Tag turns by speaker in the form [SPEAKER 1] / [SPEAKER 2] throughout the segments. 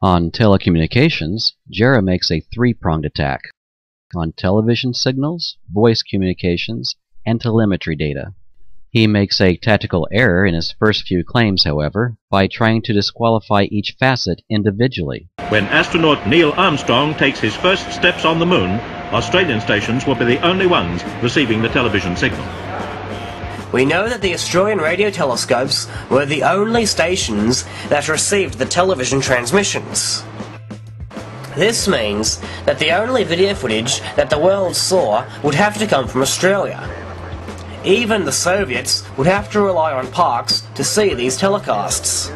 [SPEAKER 1] On telecommunications, Jarrah makes a three-pronged attack on television signals, voice communications, and telemetry data. He makes a tactical error in his first few claims, however, by trying to disqualify each facet individually.
[SPEAKER 2] When astronaut Neil Armstrong takes his first steps on the moon, Australian stations will be the only ones receiving the television signal.
[SPEAKER 3] We know that the Australian radio telescopes were the only stations that received the television transmissions. This means that the only video footage that the world saw would have to come from Australia. Even the Soviets would have to rely on Parkes to see these telecasts.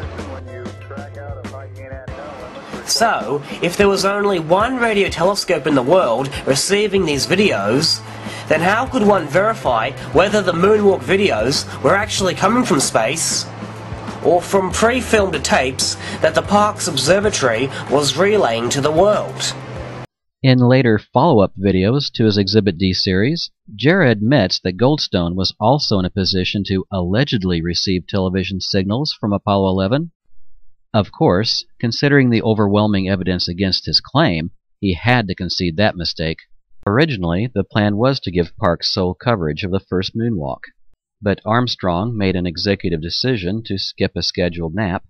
[SPEAKER 3] So, if there was only one radio telescope in the world receiving these videos, then how could one verify whether the moonwalk videos were actually coming from space or from pre-filmed tapes that the Parkes Observatory was relaying to the world?
[SPEAKER 1] In later follow-up videos to his Exhibit D series, Jarrah admits that Goldstone was also in a position to allegedly receive television signals from Apollo 11. Of course, considering the overwhelming evidence against his claim, he had to concede that mistake. Originally, the plan was to give Parkes sole coverage of the first moonwalk, but Armstrong made an executive decision to skip a scheduled nap,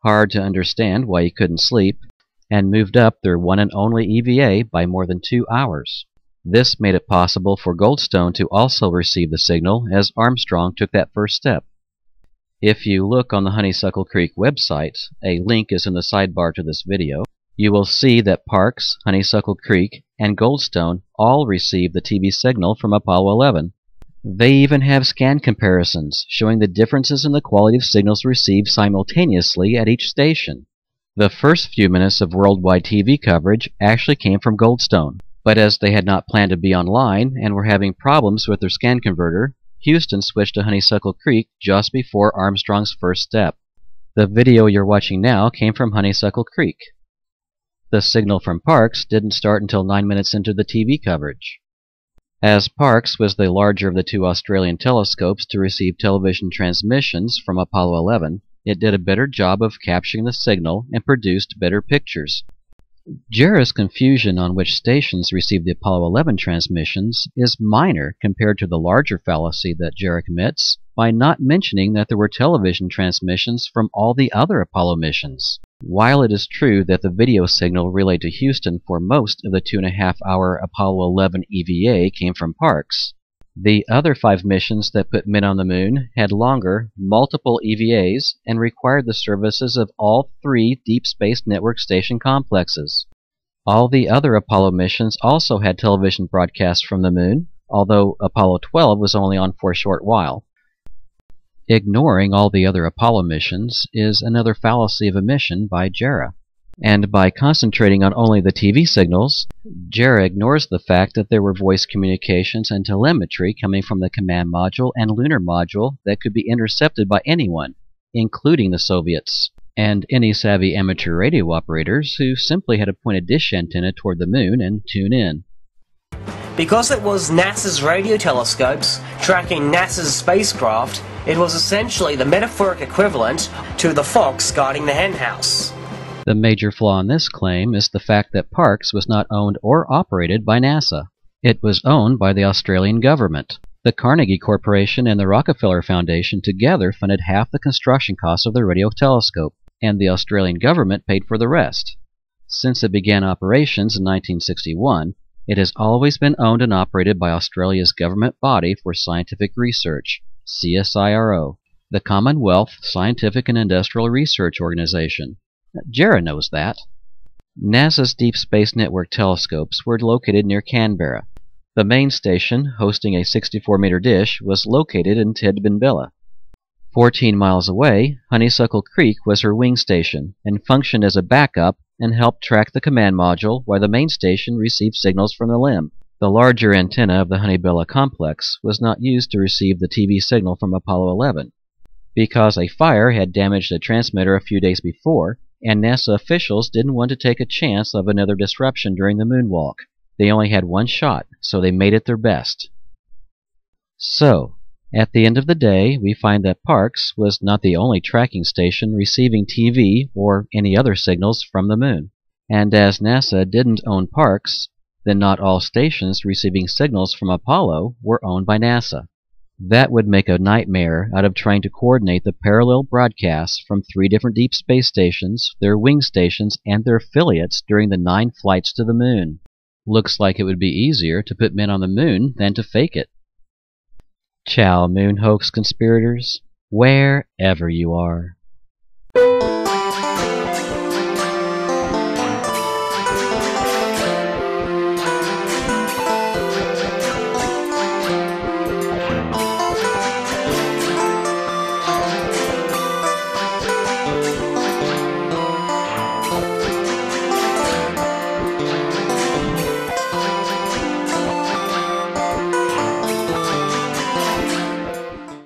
[SPEAKER 1] hard to understand why he couldn't sleep, and moved up their one and only EVA by more than 2 hours. This made it possible for Goldstone to also receive the signal as Armstrong took that first step. If you look on the Honeysuckle Creek website, a link is in the sidebar to this video, you will see that Parkes, Honeysuckle Creek, and Goldstone all received the TV signal from Apollo 11. They even have scan comparisons showing the differences in the quality of signals received simultaneously at each station. The first few minutes of worldwide TV coverage actually came from Goldstone, but as they had not planned to be online and were having problems with their scan converter, Houston switched to Honeysuckle Creek just before Armstrong's first step. The video you're watching now came from Honeysuckle Creek. The signal from Parkes didn't start until 9 minutes into the TV coverage. As Parkes was the larger of the two Australian telescopes to receive television transmissions from Apollo 11, it did a better job of capturing the signal and produced better pictures. Jarrah's confusion on which stations received the Apollo 11 transmissions is minor compared to the larger fallacy that Jarrah commits by not mentioning that there were television transmissions from all the other Apollo missions. While it is true that the video signal relayed to Houston for most of the 2.5-hour Apollo 11 EVA came from Parkes, the other 5 missions that put men on the moon had longer, multiple EVAs and required the services of all 3 Deep Space Network station complexes. All the other Apollo missions also had television broadcasts from the moon, although Apollo 12 was only on for a short while. Ignoring all the other Apollo missions is another fallacy of omission by Jarrah. And by concentrating on only the TV signals, Jarrah ignores the fact that there were voice communications and telemetry coming from the command module and lunar module that could be intercepted by anyone, including the Soviets, and any savvy amateur radio operators who simply had to point a dish antenna toward the moon and tune in.
[SPEAKER 3] Because it was NASA's radio telescopes tracking NASA's spacecraft, it was essentially the metaphoric equivalent to the fox guarding the henhouse.
[SPEAKER 1] The major flaw in this claim is the fact that Parkes was not owned or operated by NASA. It was owned by the Australian government. The Carnegie Corporation and the Rockefeller Foundation together funded half the construction costs of the radio telescope, and the Australian government paid for the rest. Since it began operations in 1961, it has always been owned and operated by Australia's government body for scientific research, CSIRO, the Commonwealth Scientific and Industrial Research Organization. Jarrah knows that. NASA's Deep Space Network telescopes were located near Canberra. The main station, hosting a 64-meter dish, was located in Tidbinbilla. 14 miles away, Honeysuckle Creek was her wing station and functioned as a backup and helped track the command module while the main station received signals from the limb. The larger antenna of the Honeysuckle complex was not used to receive the TV signal from Apollo 11. Because a fire had damaged the transmitter a few days before, and NASA officials didn't want to take a chance of another disruption during the moonwalk. They only had one shot, so they made it their best. So, At the end of the day, we find that Parkes was not the only tracking station receiving TV or any other signals from the moon. And as NASA didn't own Parkes, then not all stations receiving signals from Apollo were owned by NASA. That would make a nightmare out of trying to coordinate the parallel broadcasts from 3 different deep space stations, their wing stations, and their affiliates during the 9 flights to the moon. Looks like it would be easier to put men on the moon than to fake it. Ciao, moon hoax conspirators, wherever you are.